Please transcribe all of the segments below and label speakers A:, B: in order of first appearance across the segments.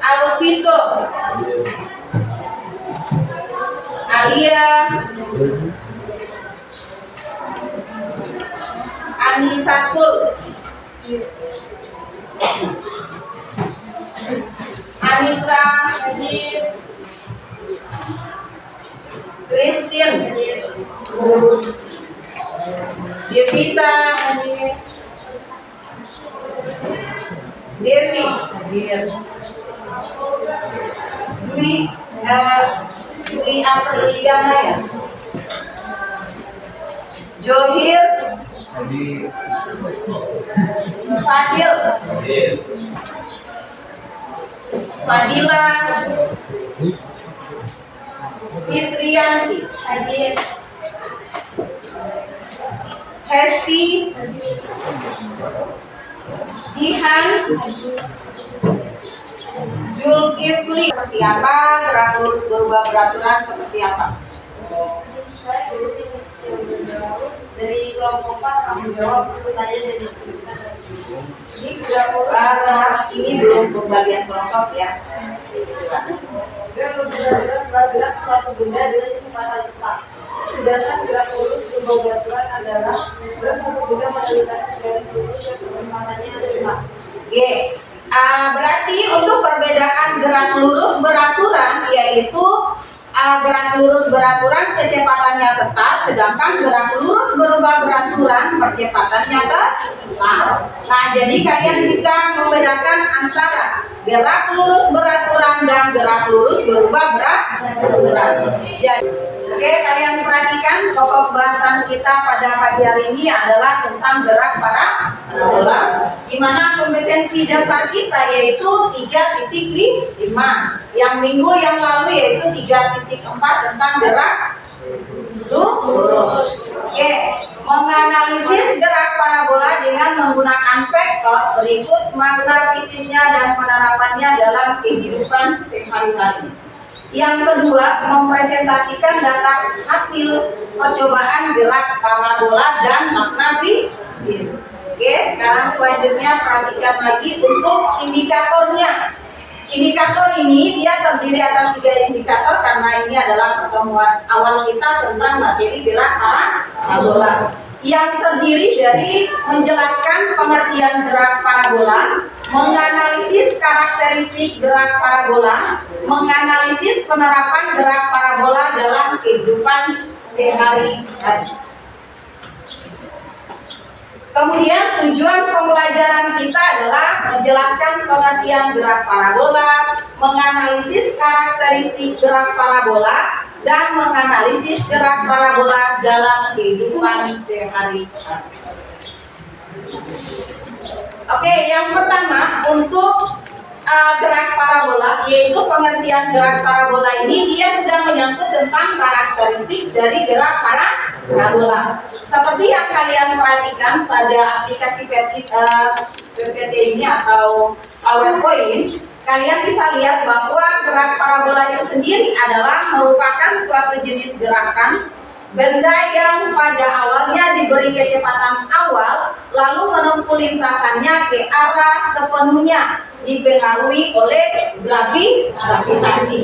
A: Alvito, Alia, Anisatul, Anissa, Christine, Devita, Dewi, Dwi Apriliana ya, Johir, Fadil, Fadila, Fitrianti, Hesti, Jihan, Zulkifli. Seperti apa gerak lurus berubah beraturan seperti apa?
B: Dari kelompok 4 kamu jawab pertanyaan dari
A: ini belum pembagian kelompok ya.
B: Gerak suatu benda dengan kecepatan tetap. Sedangkan gerak lurus berubah beraturan adalah gerak suatu benda melintasi garis lurus yang kecepatannya tetap.
A: Oke. Berarti untuk perbedaan gerak lurus beraturan yaitu gerak lurus beraturan kecepatannya tetap, sedangkan gerak lurus berubah beraturan percepatannya tetap. Nah, jadi kalian bisa membedakan antara gerak lurus beraturan dan gerak lurus berubah beraturan. Oke, kalian perhatikan pokok bahasan kita pada pagi hari ini adalah tentang gerak parabola, di mana kompetensi dasar kita yaitu 3.5. Yang minggu yang lalu yaitu 3.4 tentang gerak lurus. Oke, menganalisis gerak parabola dengan menggunakan vektor berikut makna fisiknya dan penerapannya dalam kehidupan sehari-hari. Yang kedua, mempresentasikan data hasil percobaan gerak parabola dan makna fisik. Oke, sekarang selanjutnya perhatikan lagi untuk indikatornya. Indikator ini dia terdiri atas 3 indikator karena ini adalah pertemuan awal kita tentang materi gerak parabola. Yang terdiri dari menjelaskan pengertian gerak parabola, menganalisis karakteristik gerak parabola, menganalisis penerapan gerak parabola dalam kehidupan sehari-hari. Kemudian tujuan pembelajaran kita adalah menjelaskan pengertian gerak parabola, menganalisis karakteristik gerak parabola, dan menganalisis gerak parabola dalam kehidupan sehari-hari. Oke, yang pertama untuk gerak parabola, yaitu pengertian gerak parabola ini dia sudah menyangkut tentang karakteristik dari gerak parabola. Seperti yang kalian perhatikan pada aplikasi PPT ini atau PowerPoint, kalian bisa lihat bahwa gerak parabola itu sendiri adalah merupakan suatu jenis gerakan benda yang pada awalnya diberi kecepatan awal lalu menempuh lintasannya ke arah sepenuhnya dipengaruhi oleh gravitasi.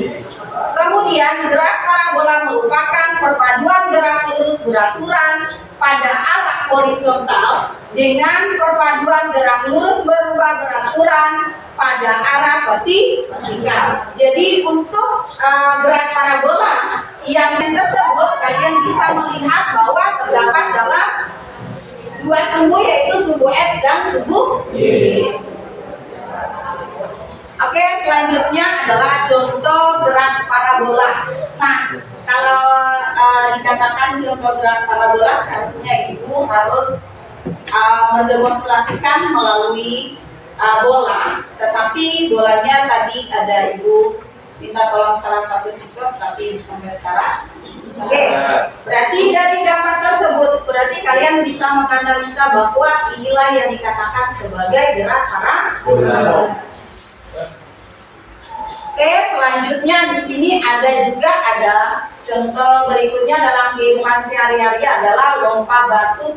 A: Kemudian gerak parabola merupakan perpaduan gerak lurus beraturan pada arah horizontal dengan perpaduan gerak lurus berubah beraturan pada arah vertikal. Jadi untuk gerak parabola yang tersebut kalian bisa melihat bahwa terdapat dalam 2 sumbu yaitu sumbu X dan sumbu Y. Oke, selanjutnya adalah contoh gerak parabola. Nah, kalau dikatakan contoh gerak parabola, seharusnya ibu harus mendemonstrasikan melalui bola. Tetapi bolanya tadi ada ibu minta tolong salah satu siswa, tapi sampai sekarang. Oke, berarti dari gambar tersebut, berarti kalian bisa menganalisa bahwa inilah yang dikatakan sebagai gerak parabola. Oke, selanjutnya di sini ada contoh berikutnya dalam kehidupan sehari-hari adalah lompa batu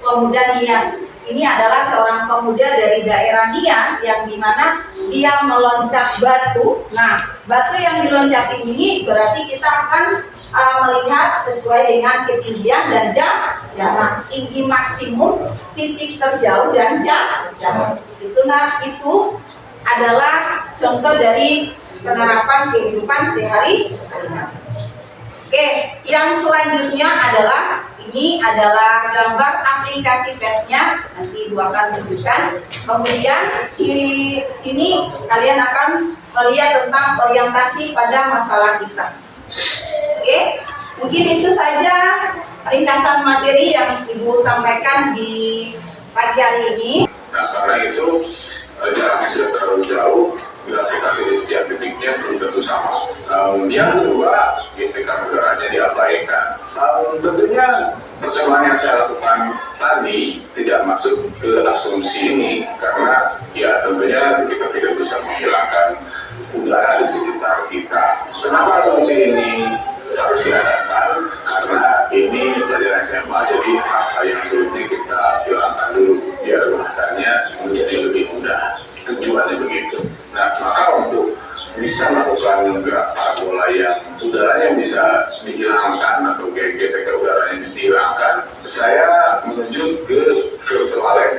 A: pemuda Nias. Ini adalah seorang pemuda dari daerah Nias yang dimana dia meloncat batu. Nah, batu yang diloncati ini berarti kita akan melihat sesuai dengan ketinggian dan jarak, tinggi maksimum, titik terjauh dan jarak. Itu adalah contoh dari penerapan kehidupan sehari-hari. Oke, yang selanjutnya adalah ini adalah gambar aplikasi PET-nya, nanti Ibu akan tunjukkan. Kemudian di sini kalian akan melihat tentang orientasi pada masalah kita. Oke, mungkin itu saja ringkasan materi yang Ibu sampaikan di pagi hari ini.
C: Nah, karena itu jaraknya sudah terlalu jauh, gravitasi di setiap titiknya belum tentu sama. Yang kedua, gesekan udaranya diabaikan. Tentunya percobaan yang saya lakukan tadi tidak masuk ke asumsi ini karena ya tentunya kita tidak bisa menghilangkan udara di sekitar kita. Kenapa asumsi ini harus diadakan? Karena ini pelajaran SMA, jadi hal yang sulitnya kita hilangkan dulu biar bahasanya menjadi lebih mudah. Tujuannya begitu. Nah, maka untuk bisa melakukan gerak parabola yang udaranya bisa dihilangkan atau gesekan udaranya bisa dihilangkan, saya menuju ke virtual lab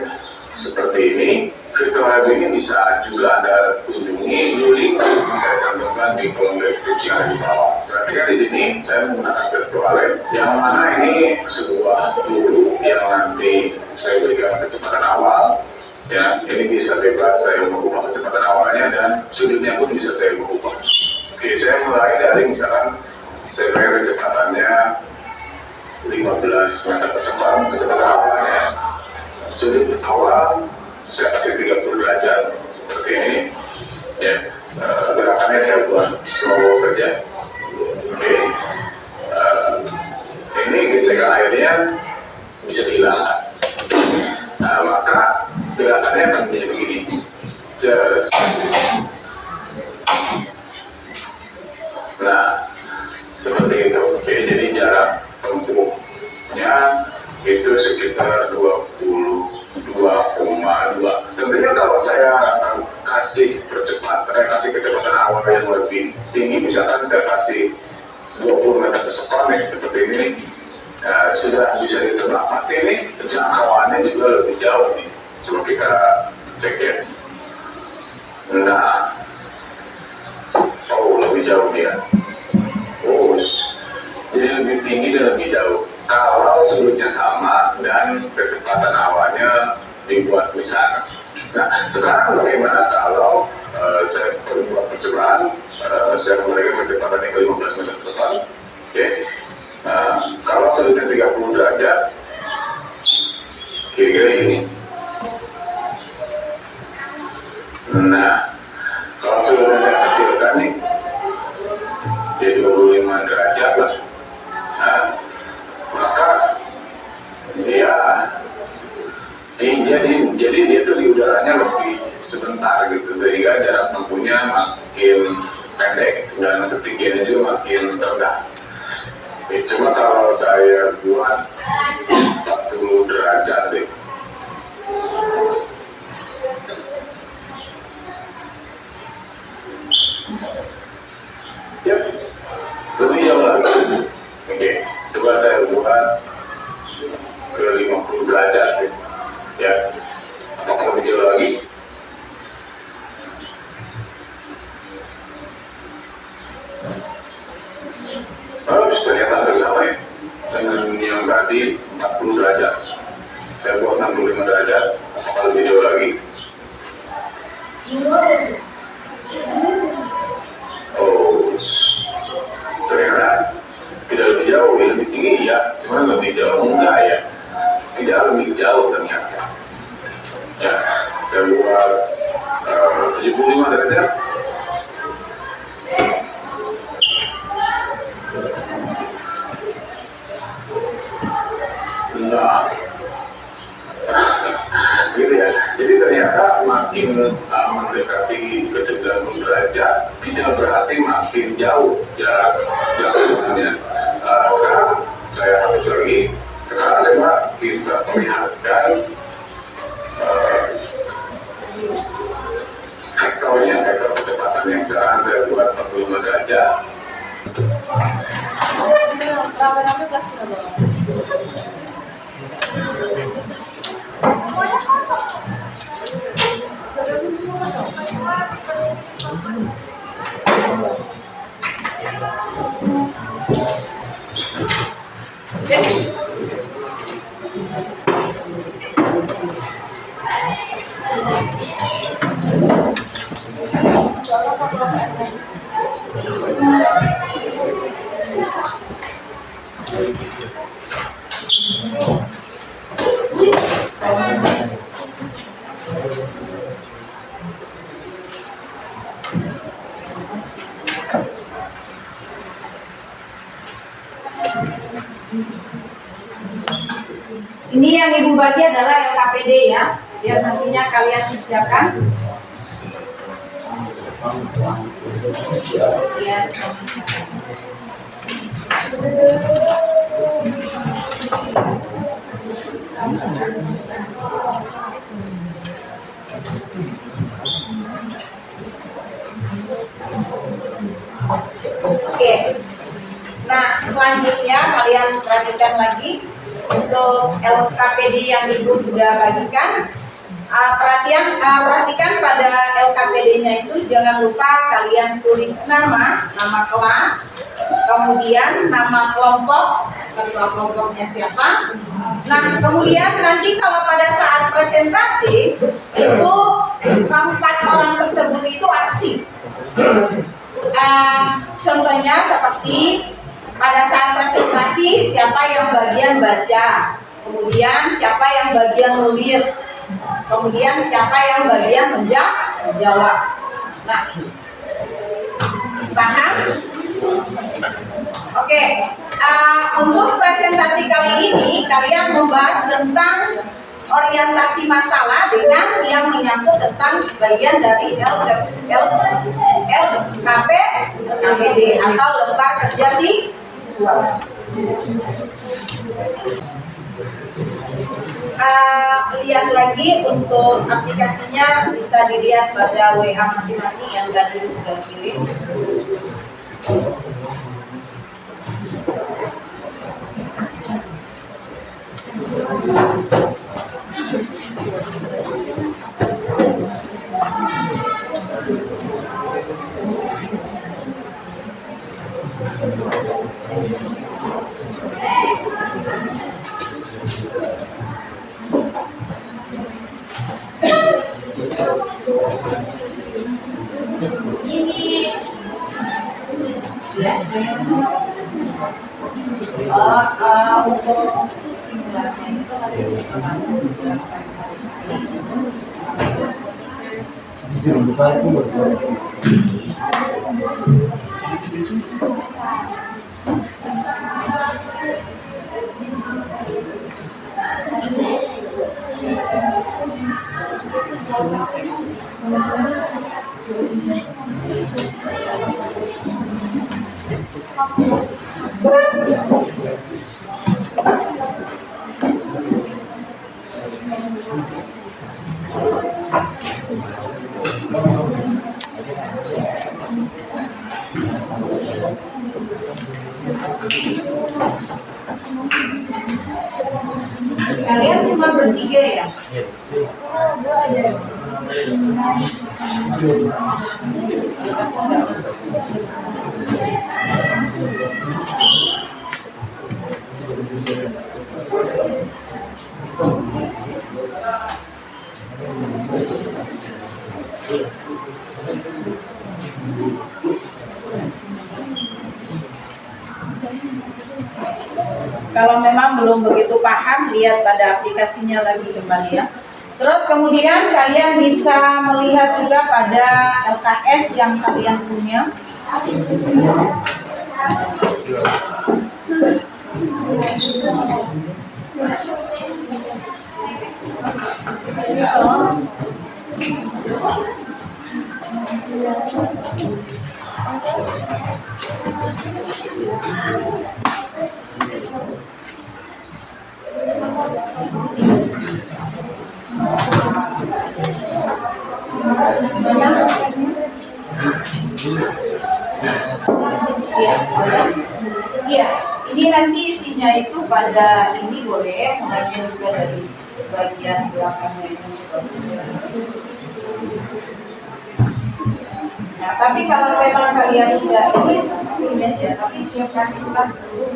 C: seperti ini. Virtual lab ini bisa juga Anda kunjungi, link saya cantumkan di kolom deskripsi yang ada di bawah. Perhatikan di sini saya menggunakan virtual lab yang mana ini sebuah peluru yang nanti saya berikan kecepatan awal. Ya, ini bisa bebas saya mengubah kecepatan awalnya dan sudutnya pun bisa saya mengubah. Oke, saya mulai dari misalkan saya berikan kecepatannya 15 meter per second kecepatan awalnya. Sudut awal saya kasih 30 derajat seperti ini. Ya, gerakannya saya buat slow saja. Oke, ini gesekan airnya bisa dihilangkan. Nah, maka gerakannya akan menjadi begini. Just. Nah, seperti itu. Oke, jadi jarak tempuhnya itu sekitar 22,2. Tentunya kalau saya kasih kecepatan awal yang lebih tinggi, misalkan saya kasih 20 meter per second ya, seperti ini, sudah bisa ditebak pasti ini jangkauannya juga lebih jauh nih. Coba kita cek ya. Nah, lebih jauh dia. Jadi lebih tinggi dan lebih jauh. Kalau sudutnya sama dan kecepatan awalnya dibuat besar. Nah, sekarang bagaimana kalau saya perlu buat percobaan, saya kembalikan kecepatannya ke 15 meter per second. Oke. Kalau sudutnya 30 derajat, kira-kira ini. Nah, kalau sudutnya saya kecilkan nih, jadi 25 derajat lah. Nah, maka jadi dia tuh di udaranya lebih sebentar gitu, sehingga jarak tempuhnya makin pendek dan ketinggiannya juga makin rendah. Coba kalau saya buat 40 derajat deh. Yap, lebih jauh lagi. Oke, coba saya buat ke 50 derajat deh. Ya, apakah lebih jauh lagi? Ternyata hampir sama ya dengan yang tadi 40 derajat. Saya buat 65 derajat, apakah lebih jauh lagi? Ternyata tidak lebih jauh, ya lebih tinggi ya, cuma lebih jauh enggak ya, tidak lebih jauh ternyata. Ya, saya buat 75 derajat. Nah, gitu ya. Jadi ternyata makin mendekati ke 90 derajat tidak berarti makin jauh jauhnya. Sekarang saya hapus lagi. Sekarang coba kita perlihatkan 45 derajat.
B: Rame-rame kelas berapa? Semuanya kosong.
A: Ini yang ibu bagi adalah LKPD ya, biar nantinya kalian kerjakan. Ya. Oke. Nah, selanjutnya kalian perhatikan lagi untuk LKPD yang ibu sudah bagikan. Perhatikan pada LKPD-nya itu jangan lupa kalian tulis nama kelas, kemudian nama kelompok, ketua kelompoknya siapa. Nah, kemudian nanti kalau pada saat presentasi itu keempat orang tersebut itu aktif. Contohnya seperti pada saat presentasi siapa yang bagian baca, kemudian siapa yang bagian nulis, kemudian siapa yang bagian menjawab. Nah, paham? Oke, untuk presentasi kali ini kalian membahas tentang orientasi masalah dengan yang menyangkut tentang bagian dari LKPD atau lembar kerja siswa. Lihat lagi untuk aplikasinya bisa dilihat pada WA masing-masing yang tadi sudah kirim. Untuk simulasinya itu kalian cuma bertiga ya? Kalau memang belum begitu paham, lihat pada aplikasinya lagi kembali ya. Terus kemudian kalian bisa melihat juga pada LKS yang kalian punya. nanti isinya itu pada ini boleh, mulainya juga dari bagian belakangnya ini. Nah, tapi kalau memang kalian tidak ini aja, tapi siapkan Islam dulu.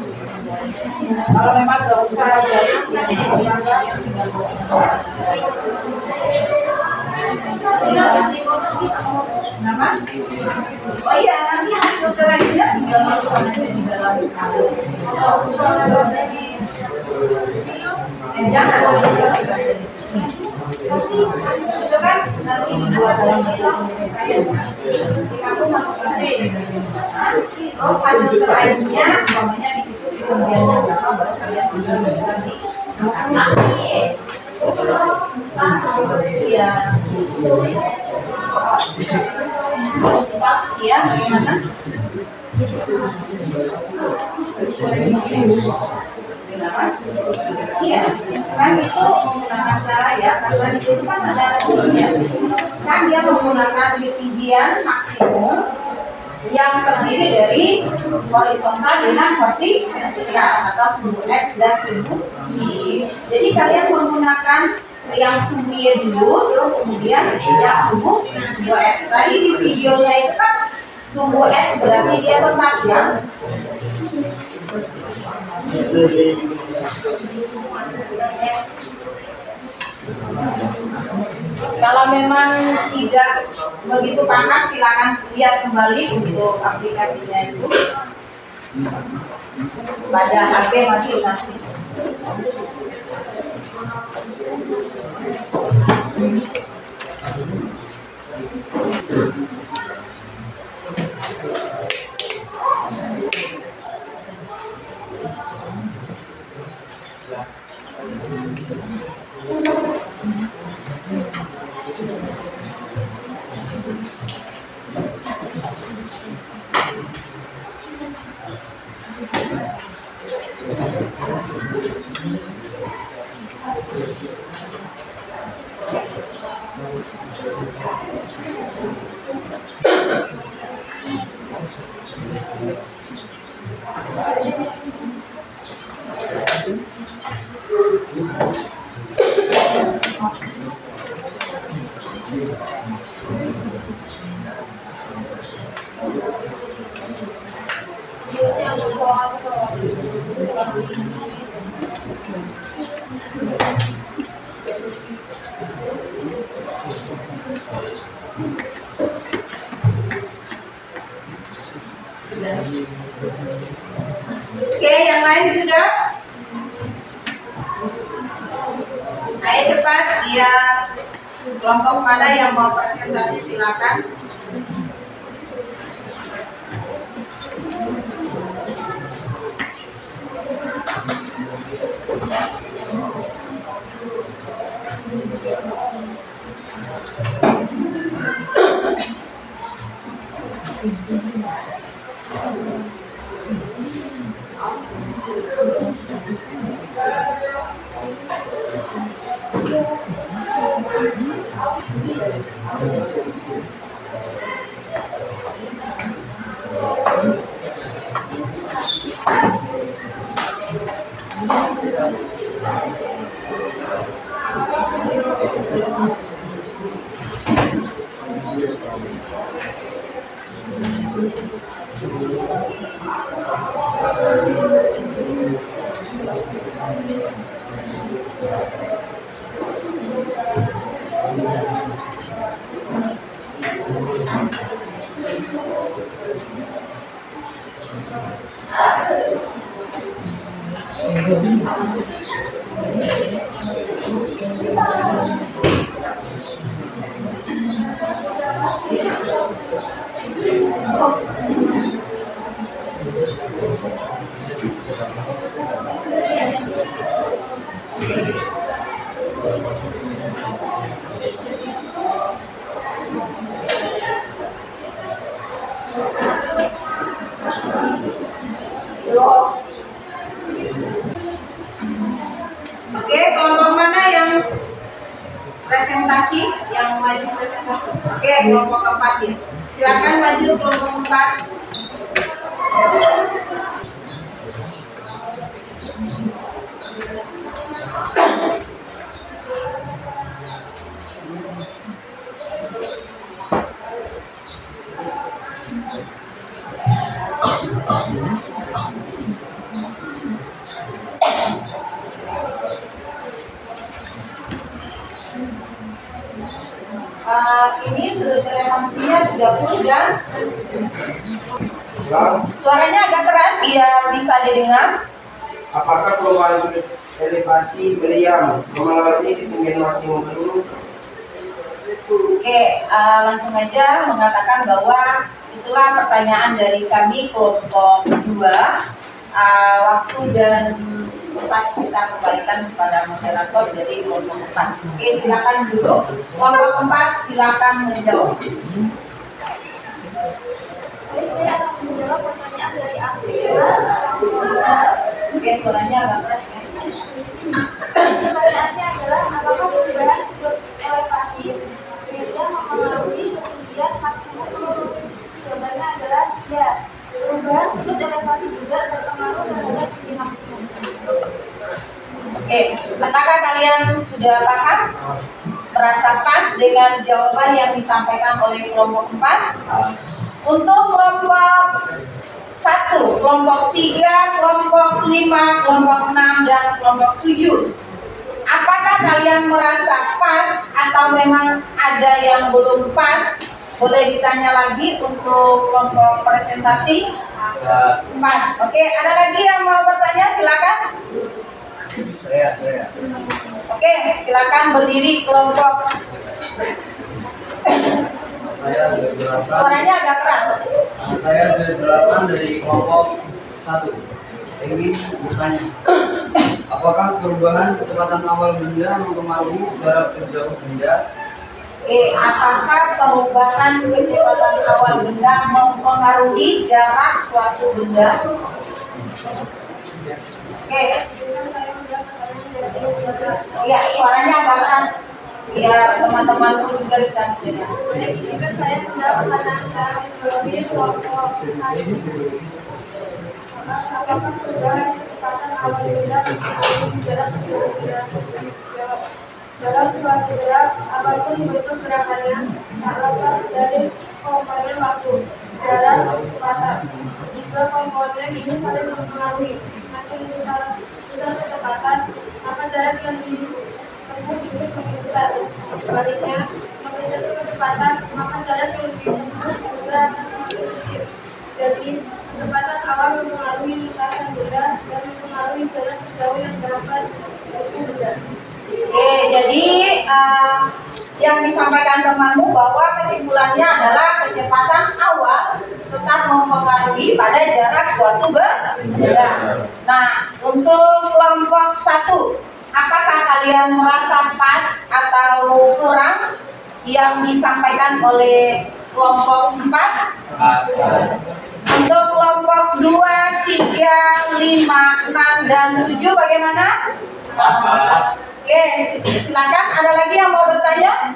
A: Kalau memang gak usah garis yang nama? Oh iya, nanti hasil terakhirnya tinggal masukkan aja di dalam kalung. Jangan itu kan nanti dibuat dalam bentuk saya. Kamu masukkan aja. Terus hasil terakhirnya, umpamanya di situ di bagian yang berapa baru kalian bisa nanti. Iya. Iya, gimana? Iya, kan itu menggunakan cara ya, karena itu kan ada rumusnya. Kan dia menggunakan bidian maksimum yang terdiri dari horizontal dengan vertikal atau sumbu X dan sumbu Y. Jadi kalian menggunakan yang sumbu Y dulu, terus kemudian yang sumbu X. Tadi di videonya itu kan sumbu X berarti dia tetap ya. Kalau memang tidak begitu paham, silakan lihat kembali untuk aplikasinya itu pada HP masing-masing. Oke, yang lain sudah? Ayo cepat, ya. Kelompok mana yang mau presentasi silakan. Oke, kelompok mana yang presentasi, yang maju presentasi? Oke, kelompok keempat ya. Silakan maju kelompok keempat. Ini sudut relevansinya 30 dan suaranya agak keras biar bisa didengar.
D: Apakah perubahan sudut elevasi meriam memengaruhi ketinggian maksimum peluru?
A: Oke, langsung aja mengatakan bahwa itulah pertanyaan dari kami kelompok 2. Waktu dan tempat kita kembalikan kepada moderator dari kelompok 4. Oke, silakan duduk. Kelompok 4 silakan menjawab.
B: Saya akan menjawab pertanyaan dari Afri.
A: Oke, suaranya agak keras ya.
B: Pertanyaannya adalah apakah perubahan sudut elevasi meriam mempengaruhi ketinggian maksimum peluru? Jawabannya adalah ya. Perubahan sudut elevasi juga berpengaruh terhadap tinggi maksimum.
A: Oke, apakah kalian sudah paham? Merasa pas dengan jawaban yang disampaikan oleh kelompok 4? Untuk kelompok 1, kelompok 3, kelompok 5, kelompok 6, dan kelompok 7. Apakah kalian merasa pas atau memang ada yang belum pas? Boleh ditanya lagi untuk kelompok presentasi? Pas. Oke, ada lagi yang mau bertanya? Silakan.
D: Saya.
A: Oke, silakan berdiri kelompok.
D: Saya sudah
A: Suaranya agak keras.
D: Saya sudah dari kelompok 1. Ingin bertanya, apakah perubahan kecepatan awal benda mempengaruhi jarak sejauh benda?
A: Apakah perubahan kecepatan awal benda mempengaruhi jarak suatu benda? Oke, ya suaranya agak keras biar teman-temanku juga bisa mendengar.
B: Jika saya menjawab pertanyaan dari kelompok 1, apakah perubahan kecepatan awal benda mempengaruhi jarak sejauh benda? Dalam suatu gerak, apapun bentuk gerakannya, tak lepas dari komponen waktu, jarak, dan kecepatan. Jika komponen ini saling mempengaruhi, semakin besar kecepatan, maka jarak yang ditempuh juga semakin besar. Sebaliknya, semakin kecil kecepatan, maka jarak yang ditempuh juga akan semakin kecil. Jadi, kecepatan awal mempengaruhi lintasan benda dan mempengaruhi jarak sejauh yang dapat ditempuh benda.
A: Oke, jadi yang disampaikan temanmu bahwa kesimpulannya adalah kecepatan awal tetap mempengaruhi pada jarak suatu benda. Nah, untuk kelompok 1, apakah kalian merasa pas atau kurang yang disampaikan oleh kelompok 4? Untuk kelompok 2, 3, 5, 6, dan 7 bagaimana? Oke, silakan. Ada lagi yang mau bertanya?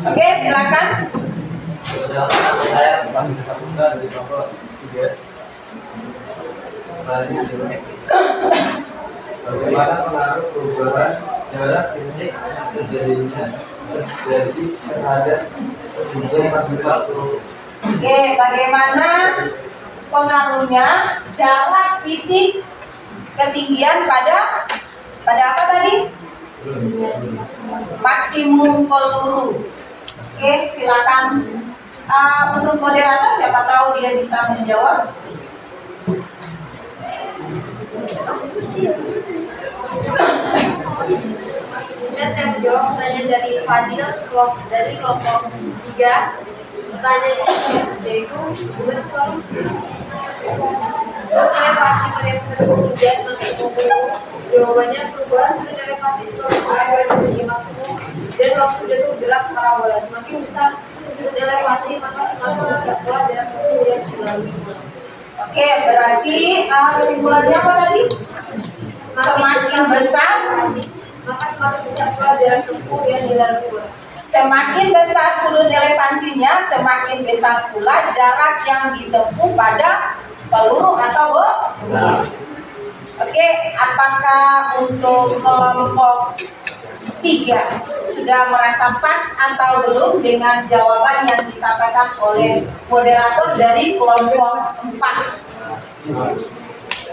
A: Oke, silakan.
D: Saya dari kelompok 3. Bagaimana pengaruh perubahan jarak titik terjadinya terjadi terhadap ketinggian maksimal peluru?
A: Oke, bagaimana pengaruhnya jarak titik ketinggian pada apa tadi? Maksimum peluru. Oke, silakan. Untuk moderator siapa tahu dia bisa menjawab.
B: Kemudian saya menjawab pertanyaan dari Fadil dari kelompok 3. Pertanyaannya yaitu bagaimana elevasi meriam ketinggian maksimum peluru? Jawabannya perubahan sudut elevasi itu mempengaruhi tinggi maksimum dan waktu jatuh gerak parabola. Semakin besar sudut elevasi maka semakin besar pula jarak tempuh yang dilalui.
A: Oke, berarti kesimpulannya apa tadi? Semakin besar,
B: maka semakin besar pula jarak tempuh yang dilalui.
A: semakin besar sudut elevasinya, semakin besar pula jarak yang ditempuh pada peluru atau bom. Oke, apakah untuk kelompok 3 sudah merasa pas atau belum dengan jawaban yang disampaikan oleh moderator dari kelompok 4?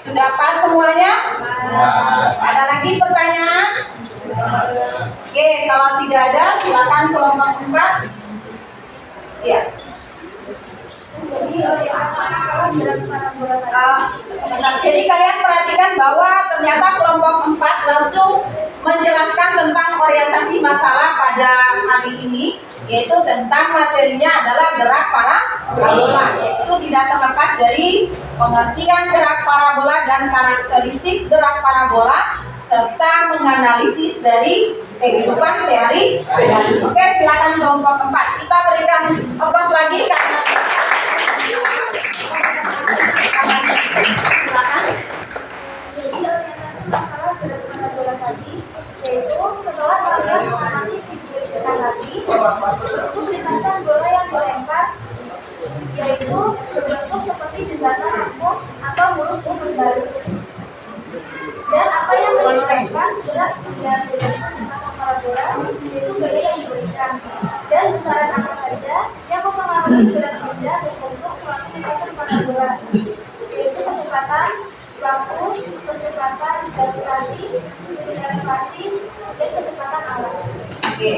A: Sudah pas semuanya? Ada lagi pertanyaan? silakan kelompok 4. Ya.
B: Jadi yang masalah gerak parabola tadi.
A: Sebentar. Jadi kalian perhatikan bahwa ternyata kelompok 4 langsung menjelaskan tentang orientasi masalah pada hari ini, yaitu tentang materinya adalah gerak parabola, yaitu tidak terlepas dari pengertian gerak parabola dan karakteristik gerak parabola serta menganalisis dari kehidupan sehari-hari. Oke, silakan kelompok 4. Kita berikan aplaus lagi karena silakan.
B: Jadi orientasi masalah gerak parabola tadi yaitu setelah kalian mengamati video kita tadi, itu lintasan bola yang dilempar yaitu berbentuk seperti jembatan apung atau huruf U berbalik. Dan apa yang menyebabkan gerak yang dilakukan lintasan parabola yaitu gaya yang diberikan. Dan besaran apa saja yang mempengaruhi gerak benda berbentuk suatu lintasan parabola, yaitu kecepatan, waktu, kecepatan gravitasi, elevasi, dan kecepatan alat.
A: Oke.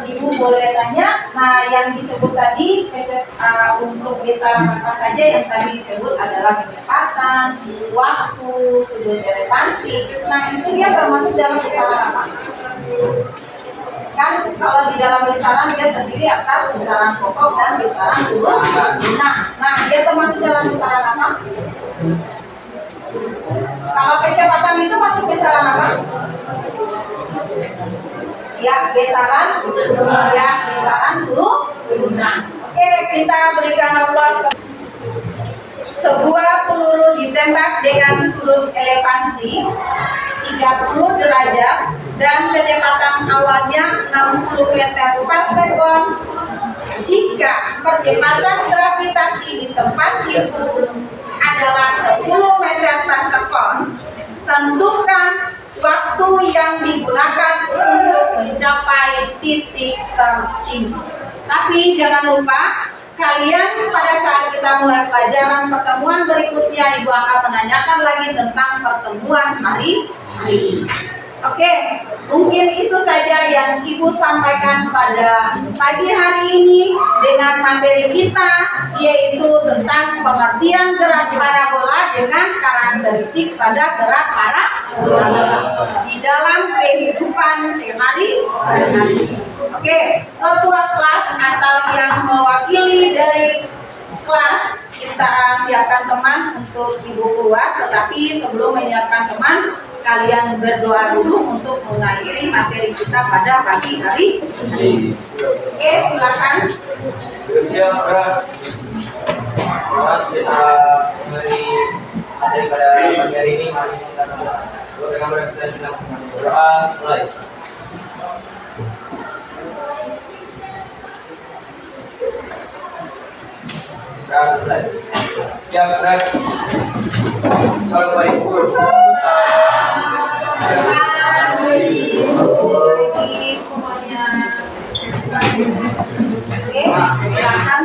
A: Ibu boleh tanya, nah yang disebut tadi untuk besaran apa saja yang tadi disebut adalah kecepatan, waktu, sudut elevasi. Nah itu dia termasuk dalam besaran apa? Kan kalau di dalam besaran dia terdiri atas besaran pokok dan besaran turun. Nah dia termasuk dalam besaran apa? Kalau kecepatan itu masuk besaran apa? Ya, besaran turunan. Oke, kita berikan aplaus. Sebuah peluru ditembak dengan sudut elevasi 30 derajat dan kecepatan awalnya 60 meter per sekon. Jika percepatan gravitasi di tempat itu adalah 10 meter per sekon, tentukan waktu yang digunakan untuk mencapai titik tertinggi. Tapi jangan lupa, kalian pada saat kita mulai pelajaran pertemuan berikutnya, Ibu akan menanyakan lagi tentang pertemuan hari ini. Oke, mungkin itu saja yang Ibu sampaikan pada pagi hari ini dengan materi kita, yaitu tentang pengertian gerak parabola dengan karakteristik pada gerak parabola di dalam kehidupan sehari-hari. Oke, ketua kelas atau yang mewakili dari kelas, kita siapkan teman untuk Ibu keluar, tetapi sebelum menyiapkan teman, kalian berdoa dulu untuk mengakhiri materi kita pada pagi hari ini. Oke, silakan.
E: Siap, Pak. Mas, kita mengenai materi pada pagi hari ini, mari kita doa dengan kita sedang masing-masing berdoa, mulai. Selesai. Siap, Pak. Assalamualaikum.
A: Semuanya. Oke, silakan.